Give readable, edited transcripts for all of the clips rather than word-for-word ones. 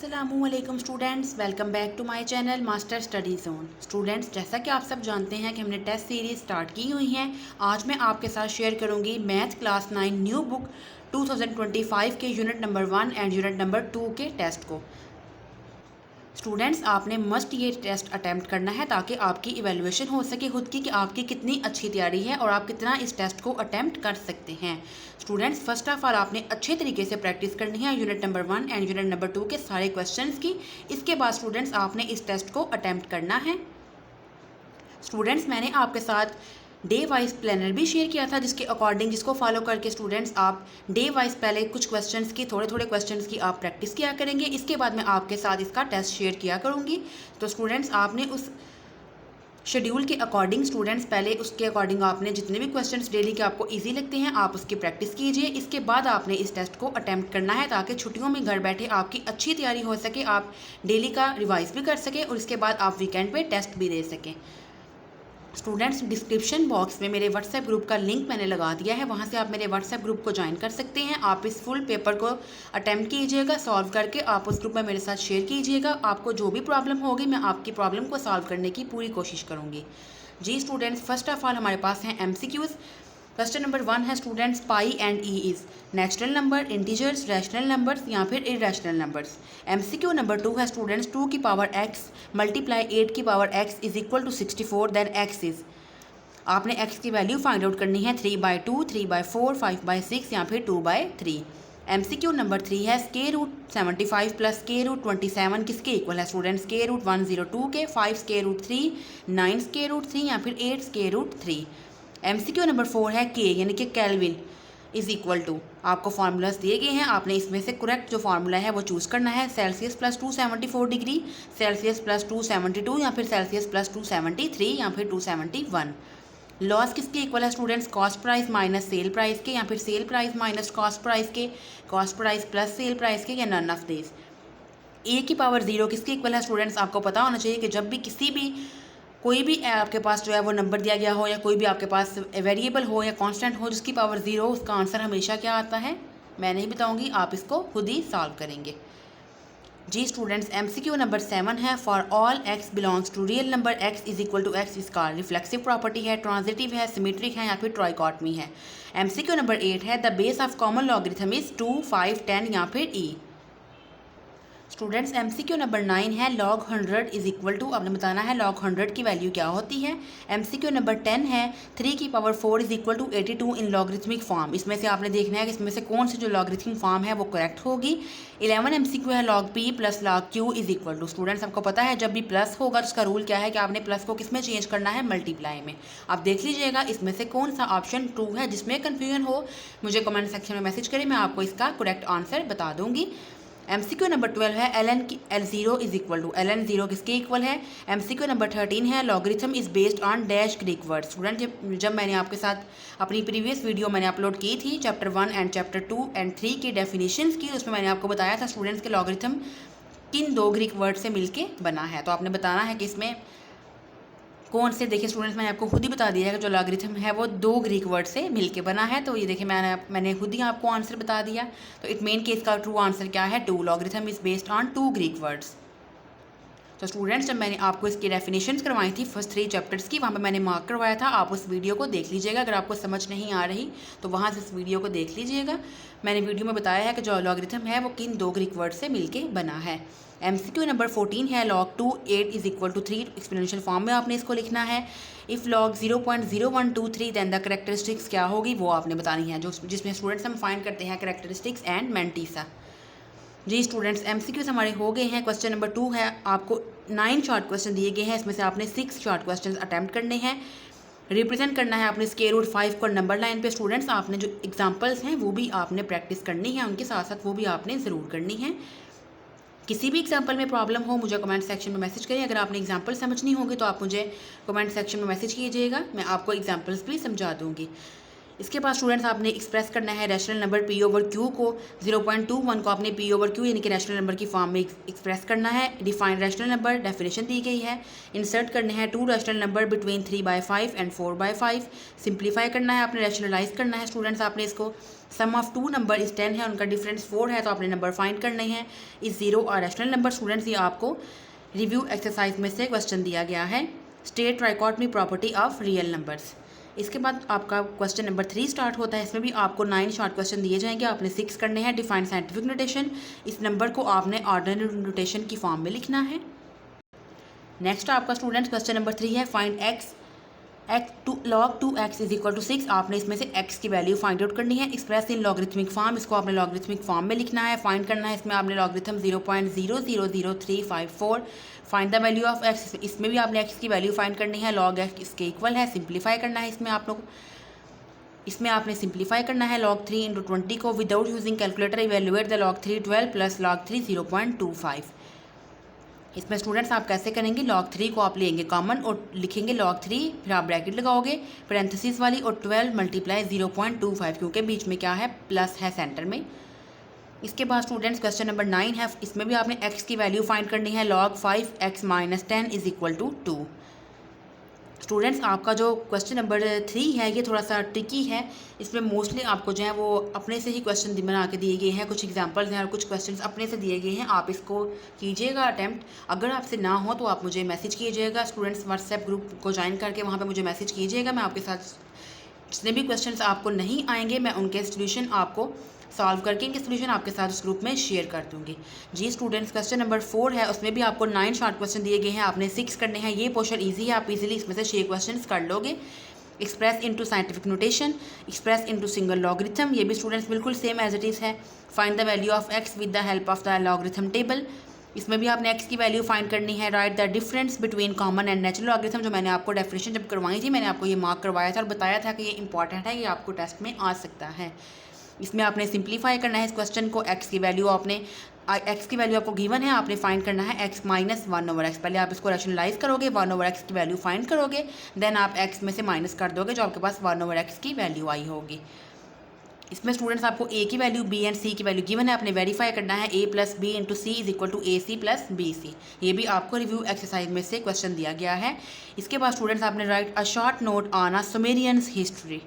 अस्सलामुअलैकुम students, welcome back to my channel master study zone. Students, जैसा कि आप सब जानते हैं कि हमने टेस्ट सीरीज स्टार्ट की हुई है। आज मैं आपके साथ शेयर करूंगी मैथ क्लास 9 न्यू बुक 2025 के unit number 1 and unit number 2 के टेस्ट को। स्टूडेंट्स, आपने मस्ट ये टेस्ट अटैम्प्ट करना है ताकि आपकी इवैल्यूएशन हो सके खुद की कि आपकी कितनी अच्छी तैयारी है और आप कितना इस टेस्ट को अटैम्प्ट कर सकते हैं। स्टूडेंट्स, फर्स्ट ऑफ ऑल आपने अच्छे तरीके से प्रैक्टिस करनी है unit number 1 and unit number 2 के सारे क्वेश्चंस की। इसके बाद स्टूडेंट्स आपने इस टेस्ट को अटैम्प्ट करना है। स्टूडेंट्स, मैंने आपके साथ डे वाइज प्लानर भी शेयर किया था, जिसके अकॉर्डिंग जिसको फॉलो करके स्टूडेंट्स आप डे वाइज पहले कुछ क्वेश्चंस की थोड़े थोड़े क्वेश्चंस की आप प्रैक्टिस किया करेंगे। इसके बाद मैं आपके साथ इसका टेस्ट शेयर किया करूँगी। तो स्टूडेंट्स, आपने उस शेड्यूल के अकॉर्डिंग स्टूडेंट्स पहले उसके अकॉर्डिंग आपने जितने भी क्वेश्चंस डेली के आपको इजी लगते हैं आप उसकी प्रैक्टिस कीजिए। इसके बाद आपने इस टेस्ट को अटैम्प्ट करना है ताकि छुट्टियों में घर बैठे आपकी अच्छी तैयारी हो सके, आप डेली का रिवाइज भी कर सकें और इसके बाद आप वीकेंड पे टेस्ट भी दे सकें। स्टूडेंट्स, डिस्क्रिप्शन बॉक्स में मेरे व्हाट्सएप ग्रुप का लिंक मैंने लगा दिया है, वहाँ से आप मेरे व्हाट्सएप ग्रुप को ज्वाइन कर सकते हैं। आप इस फुल पेपर को अटैम्प्ट कीजिएगा, सॉल्व करके आप उस ग्रुप में मेरे साथ शेयर कीजिएगा। आपको जो भी प्रॉब्लम होगी मैं आपकी प्रॉब्लम को सॉल्व करने की पूरी कोशिश करूँगी। जी स्टूडेंट्स, फर्स्ट ऑफ ऑल हमारे पास हैं MCQs। क्वेश्चन नंबर 1 है students, pi and E is natural number, integers, rational numbers या फिर इरेशनल नंबर्स। MCQ नंबर 2 है स्टूडेंट्स, 2 की पावर x मल्टीप्लाई 8 की power x is equal to 64, then x is. आपने x की वैल्यू फाइंड आउट करनी है 3/2, 3/4, 5/6 या फिर 2/3। MCQ नंबर 3 है square root 75 plus square root 27 किसके इक्वल है स्टूडेंट्स? स्क्वायर रूट 102 के, 5 स्क्वायर रूट 3, 9 स्क्वायर रूट 3 या फिर 8 स्क्वायर रूट 3। MCQ नंबर 4 है के यानी कि केल्विन इज इक्वल टू, आपको फार्मूलाज दिए गए हैं, आपने इसमें से करेक्ट जो फार्मूला है वो चूज़ करना है। Celsius plus 274 degree, Celsius plus 272 या फिर सेल्सियस प्लस 273 या फिर 271। लॉस किसके इक्वल है students? Cost price minus sale price के या फिर sale price minus cost price के, cost price plus sale price के या नन ऑफ दिस। ए की पावर 0 किसके इक्वल है स्टूडेंट्स? आपको पता होना चाहिए कि जब भी किसी भी कोई भी आपके पास जो है वो नंबर दिया गया हो या कोई भी आपके पास वेरिएबल हो या कांस्टेंट हो जिसकी पावर 0 हो, उसका आंसर हमेशा क्या आता है? मैं नहीं बताऊंगी, आप इसको खुद ही सॉल्व करेंगे। जी स्टूडेंट्स, MCQ नंबर 7 है for all x belongs to real number x is equal to x इसका रिफ्लेक्सिव प्रॉपर्टी है, ट्रांजिटिव है, सिमेट्रिक है या फिर ट्राइकॉटमी है। MCQ नंबर 8 है the base of common logarithm is 2, 5, 10 या फिर e। स्टूडेंट्स, MCQ नंबर 9 है लॉग 100 इज इक्वल टू, आपने बताना है लॉग 100 की वैल्यू क्या होती है। MCQ नंबर 10 है 3 की power 4 is equal to 82 in logarithmic form. इसमें से आपने देखना है कि इसमें से कौन सी जो लॉगरिथमिक फॉर्म है वो करेक्ट होगी। 11 MCQ है log P plus log Q is equal to, students आपको पता है जब भी प्लस होगा तो उसका रूल क्या है कि आपने प्लस को किस में चेंज करना है? मल्टीप्लाई में। आप देख लीजिएगा इसमें से कौन सा ऑप्शन ट्रू है। जिसमें कन्फ्यूजन हो मुझे कमेंट सेक्शन में मैसेज करें, मैं आपको इसका करेक्ट आंसर बता दूंगी। MCQ नंबर 12 है L0 is equal to, LN0 किसके इक्वल है? MCQ नंबर 13 है logarithm is based on dash Greek word. Student, जब मैंने आपके साथ अपनी प्रीवियस वीडियो मैंने अपलोड की थी चैप्टर 1 एंड चैप्टर 2 एंड 3 की डेफिनेशंस की, उसमें मैंने आपको बताया था स्टूडेंट्स के लॉगरिथम किन 2 ग्रीक वर्ड से मिलके बना है। तो आपने बताना है कि इसमें कौन से, देखिए स्टूडेंट्स मैंने आपको खुद ही बता दिया है कि जो लॉगरिथम है वो 2 ग्रीक वर्ड से मिलके बना है। तो ये देखिए मैंने खुद ही आपको आंसर बता दिया। तो इट मीन कि इसका ट्रू आंसर क्या है? 2। Logarithm is based on 2 Greek words. तो स्टूडेंट्स, जब मैंने आपको इसकी डेफिनेशंस करवाई थी फर्स्ट 3 चैप्टर्स की, वहाँ पे मैंने मार्क करवाया था, आप उस वीडियो को देख लीजिएगा। अगर आपको समझ नहीं आ रही तो वहाँ से इस वीडियो को देख लीजिएगा। मैंने वीडियो में बताया है कि जो लॉगरिथम है वो किन 2 ग्रीक वर्ड से मिलके बना है। MCQ नंबर 14 है log 2 8 is equal to 3, exponential form में आपने इसको लिखना है। If log 0.0123 then the characteristics क्या होगी वो आपने बतानी है, जो जिसमें स्टूडेंट्स हम फाइंड करते हैं करेक्टरिस्टिक्स एंड मैंटीसा। जी स्टूडेंट्स, MCQs हमारे हो गए हैं। क्वेश्चन नंबर 2 है, आपको 9 शॉर्ट क्वेश्चन दिए गए हैं, इसमें से आपने 6 शॉर्ट क्वेश्चन अटैम्प्ट करने हैं। रिप्रेजेंट करना है आपने स्क्वायर रूट 5 को नंबर लाइन पे। स्टूडेंट्स, आपने जो एग्जांपल्स हैं वो भी आपने प्रैक्टिस करनी है, उनके साथ साथ वो भी आपने ज़रूर करनी है। किसी भी एग्जाम्पल में प्रॉब्लम हो मुझे कमेंट सेक्शन में मैसेज करें। अगर आपने एग्जाम्पल समझनी होगी तो आप मुझे कमेंट सेक्शन में मैसेज कीजिएगा, मैं आपको एग्जाम्पल्स भी समझा दूंगी। इसके बाद स्टूडेंट्स आपने एक्सप्रेस करना है rational number P over Q को। 0.21 को आपने P ओवर Q यानी कि रैशनल नंबर की फॉर्म में एक्सप्रेस करना है। डिफाइन रैशनल नंबर, डेफिनेशन दी गई है। इंसर्ट करने हैं 2 rational number between 3/5 and 4/5। Simplify करना है, आपने रैशनलाइज करना है स्टूडेंट्स आपने इसको। सम ऑफ टू नंबर इस 10 है, उनका डिफरेंस 4 है, तो आपने नंबर फाइंड करने हैं। इस 0 और रैशनल नंबर स्टूडेंट्स, ये आपको रिव्यू एक्सरसाइज में से क्वेश्चन दिया गया है। State trichotomy property of real numbers. इसके बाद आपका क्वेश्चन नंबर 3 स्टार्ट होता है। इसमें भी आपको 9 शॉर्ट क्वेश्चन दिए जाएंगे, आपने 6 करने हैं। डिफाइन साइंटिफिक नोटेशन, इस नंबर को आपने ऑर्डिनरी नोटेशन की फॉर्म में लिखना है। नेक्स्ट आपका स्टूडेंट्स क्वेश्चन नंबर 3 है, find log 2x is equal to 6। आपने इसमें से x की वैल्यू फाइंड आउट करनी है। एक्सप्रेस इन लॉगरिथमिक फॉर्म, इसको आपने लॉगरिथमिक फॉर्म में लिखना है, फाइंड करना है। इसमें आपने logarithm 0.000354 find the value of x, इसमें भी आपने x की वैल्यू फाइंड करनी है। log x इसके इक्वल है, सिंप्लीफाई करना है। इसमें आपने सिंप्लीफाई करना है log 3 × 20 को without using calculator. Evaluate the log 3 12 plus log 3 0.25। इसमें स्टूडेंट्स आप कैसे करेंगे, log 3 को आप लेंगे कॉमन और लिखेंगे log 3, फिर आप ब्रैकेट लगाओगे पैरेंथेसिस वाली, और 12 मल्टीप्लाई 0.25, क्योंकि बीच में क्या है, प्लस है सेंटर में। इसके बाद स्टूडेंट्स क्वेश्चन नंबर 9 है, इसमें भी आपने x की वैल्यू फाइंड करनी है। log 5x - 10 is equal to 2। Students आपका जो क्वेश्चन नंबर 3 है ये थोड़ा सा ट्रिकी है। इसमें मोस्टली आपको जो है वो अपने से ही क्वेश्चन बना के दिए गए हैं, कुछ एग्जांपल्स हैं और कुछ क्वेश्चन्स अपने से दिए गए हैं। आप इसको कीजिएगा अटैम्प्ट। अगर आपसे ना हो तो आप मुझे मैसेज कीजिएगा, स्टूडेंट्स व्हाट्सएप ग्रुप को ज्वाइन करके वहाँ पे मुझे मैसेज कीजिएगा। मैं आपके साथ जितने भी क्वेश्चंस आपको नहीं आएंगे मैं उनके सोल्यूशन आपको सॉल्व करके इनके सोल्यूशन आपके साथ उस ग्रुप में शेयर कर दूंगी। जी स्टूडेंट्स क्वेश्चन नंबर 4 है, उसमें भी आपको 9 शॉर्ट क्वेश्चन दिए गए हैं, आपने 6 करने हैं। ये पोर्शन इजी है, आप इजीली इसमें से 6 क्वेश्चन कर लोगे। Express into scientific notation, express into single logarithm, ये भी स्टूडेंट्स बिल्कुल सेम एज इट इज़ है। Find the value of x with the help of the logarithm table, इसमें भी आपने एक्स की वैल्यू फाइंड करनी है। Right the difference between common and natural logarithm, जो मैंने आपको डेफिनेशन जब करवाई थी मैंने आपको ये मार्क करवाया था और बताया था कि ये इंपॉर्टेंट है, ये आपको टेस्ट में आ सकता है। इसमें आपने सिंप्लीफाई करना है इस क्वेश्चन को। एक्स की वैल्यू आपको गिवन है, आपने फाइंड करना है x - 1/x। पहले आप इसको रैशनलाइज करोगे, 1/x की वैल्यू फाइंड करोगे, देन आप x में से माइनस कर दोगे जो आपके पास 1/x की वैल्यू आई होगी। इसमें स्टूडेंट्स आपको a की वैल्यू, b एंड c की वैल्यू गिवन है, आपने वेरीफाई करना है a + b × c is equal to ac + bc। ये भी आपको रिव्यू एक्सरसाइज में से क्वेश्चन दिया गया है। इसके बाद स्टूडेंट्स आपने right a short note on a Sumerians history.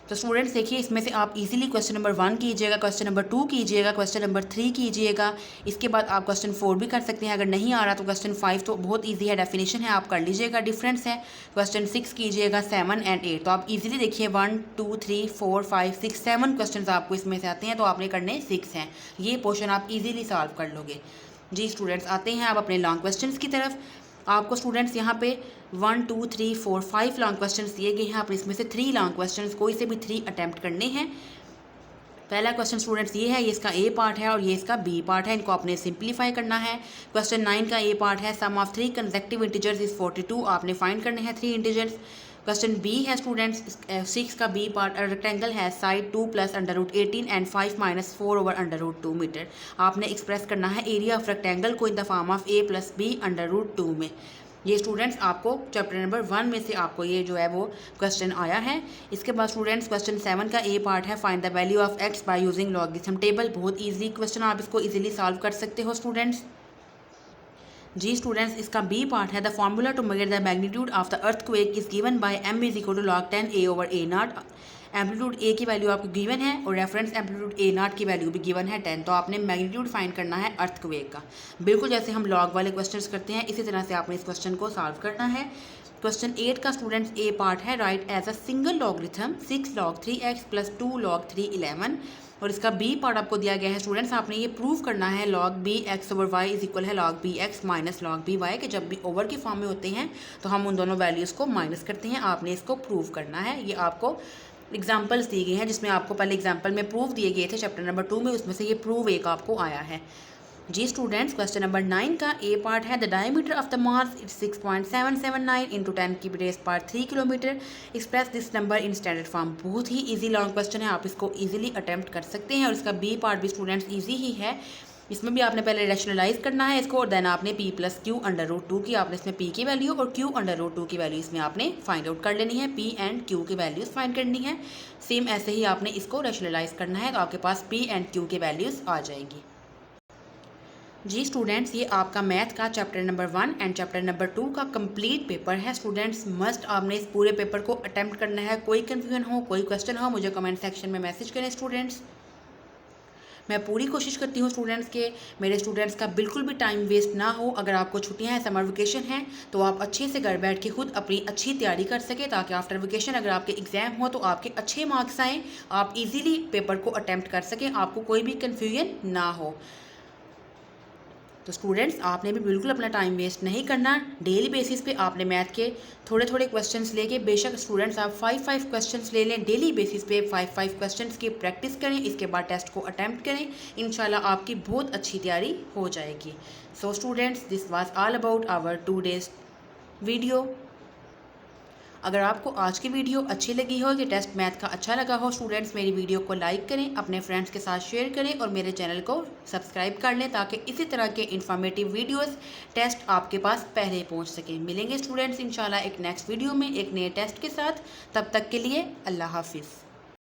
तो स्टूडेंट्स देखिए इसमें से आप इजीली क्वेश्चन नंबर 1 कीजिएगा, क्वेश्चन नंबर 2 कीजिएगा, क्वेश्चन नंबर 3 कीजिएगा। इसके बाद आप क्वेश्चन 4 भी कर सकते हैं। अगर नहीं आ रहा तो क्वेश्चन 5 तो बहुत इजी है, डेफिनेशन है, आप कर लीजिएगा। डिफरेंस है, क्वेश्चन 6 कीजिएगा, 7 एंड 8। तो आप इजीली देखिए 1 2 3 4 5 6 7 क्वेश्चन आपको इसमें से आते हैं, तो आपने करने 6 हैं। ये पोर्शन आप इजीली सॉल्व कर लोगे। जी स्टूडेंट्स आते हैं आप अपने लॉन्ग क्वेश्चन की तरफ। आपको स्टूडेंट्स यहाँ पे 1 2 3 4 5 लॉन्ग क्वेश्चंस दिए गए हैं, आपने इसमें से 3 लॉन्ग क्वेश्चंस कोई से भी 3 अटैम्प्ट करने हैं। पहला क्वेश्चन स्टूडेंट्स ये है, ये इसका ए पार्ट है और ये इसका बी पार्ट है, इनको आपने सिंप्लीफाई करना है। क्वेश्चन 9 का ए पार्ट है, सम ऑफ 3 कंसेक्टिव इंटीजर्स इज 42, आपने फाइंड करने हैं 3 इंटीजर्स। क्वेश्चन बी है स्टूडेंट्स 6 का बी पार्ट, रेक्टेंगल है साइड 2 + √18 एंड 5 - 4/√2 मीटर। आपने एक्सप्रेस करना है एरिया ऑफ रेक्टेंगल को in the form of a + b √2 में। ये स्टूडेंट्स आपको चैप्टर नंबर 1 में से आपको ये जो है वो क्वेश्चन आया है। इसके बाद स्टूडेंट्स क्वेश्चन 7 का ए पार्ट है, find the value of x by using logarithm table. बहुत इजी क्वेश्चन, आप इसको इजीली सॉल्व कर सकते हो स्टूडेंट्स। जी स्टूडेंट्स इसका बी पार्ट है, the formula to measure the magnitude of the earthquake is given by m = log 10 a/a0। Amplitude A की वैल्यू आपको गिवन है और रेफरेंस एम्पलीट्यूड a0 की वैल्यू भी गिवन है 10। तो आपने मैग्नीट्यूड फाइंड करना है अर्थक्वेक का, बिल्कुल जैसे हम लॉग वाले क्वेश्चंस करते हैं इसी तरह से आपने इस क्वेश्चन को सॉल्व करना है। क्वेश्चन 8 का स्टूडेंट्स ए पार्ट है, write as a single logarithm 6 log 3x + 2 log 3 11। और इसका बी पार्ट आपको दिया गया है स्टूडेंट्स, आपने ये प्रूव करना है log bx/y इज इक्वल है log bx - log by के जब भी ओवर के फॉर्म में होते हैं तो हम उन दोनों वैल्यूज़ को माइनस करते हैं। आपने इसको प्रूव करना है। ये आपको एग्जाम्पल्स दिए गए हैं जिसमें आपको पहले एग्जाम्पल में प्रूफ दिए गए थे चैप्टर नंबर 2 में, उसमें से ये प्रूव एक आपको आया है। जी स्टूडेंट्स क्वेश्चन नंबर 9 का ए पार्ट है, the diameter of the mass is 6.779 × 10 की rays power 3 kilometre. Express this number in standard form. बहुत ही इजी लॉन्ग क्वेश्चन है, आप इसको इजीली अटेम्प्ट कर सकते हैं। और इसका बी पार्ट भी स्टूडेंट्स इजी ही है, इसमें भी आपने पहले रैशनलाइज करना है इसको और देन आपने p + q √2 की आपने इसमें p की वैल्यू और q √2 की वैल्यू इसमें आपने फाइंड आउट कर लेनी है। p एंड q की वैल्यूज़ फाइंड करनी है। सेम ऐसे ही आपने इसको रैशनलाइज करना है तो आपके पास p एंड q की वैल्यूज़ आ जाएंगी। जी स्टूडेंट्स, ये आपका मैथ का chapter number 1 and chapter number 2 का कंप्लीट पेपर है। स्टूडेंट्स मस्ट आपने इस पूरे पेपर को अटेम्प्ट करना है। कोई कन्फ्यूजन हो, कोई क्वेश्चन हो, मुझे कमेंट सेक्शन में मैसेज करें। स्टूडेंट्स मैं पूरी कोशिश करती हूँ स्टूडेंट्स के मेरे स्टूडेंट्स का बिल्कुल भी टाइम वेस्ट ना हो। अगर आपको छुट्टियां हैं, समर वेकेशन है, तो आप अच्छे से घर बैठ के खुद अपनी अच्छी तैयारी कर सकें, ताकि आफ्टर वेकेशन अगर आपके एग्जाम हो तो आपके अच्छे मार्क्स आएँ, आप इजीली पेपर को अटेम्प्ट कर सकें, आपको कोई भी कन्फ्यूजन ना हो। तो स्टूडेंट्स आपने भी बिल्कुल अपना टाइम वेस्ट नहीं करना। डेली बेसिस पे आपने मैथ के थोड़े थोड़े क्वेश्चंस लेके, बेशक स्टूडेंट्स आप 5 क्वेश्चंस ले लें, डेली बेसिस पे 5 क्वेश्चंस की प्रैक्टिस करें, इसके बाद टेस्ट को अटेम्प्ट करें। इंशाल्लाह आपकी बहुत अच्छी तैयारी हो जाएगी। So students, this was all about our 2 days video. अगर आपको आज की वीडियो अच्छी लगी हो, कि टेस्ट मैथ का अच्छा लगा हो, स्टूडेंट्स मेरी वीडियो को लाइक करें, अपने फ्रेंड्स के साथ शेयर करें और मेरे चैनल को सब्सक्राइब कर लें, ताकि इसी तरह के इन्फॉर्मेटिव वीडियोस टेस्ट आपके पास पहले पहुंच सकें। मिलेंगे स्टूडेंट्स इंशाल्लाह एक नेक्स्ट वीडियो में एक नए टेस्ट के साथ। तब तक के लिए अल्लाह हाफिज़।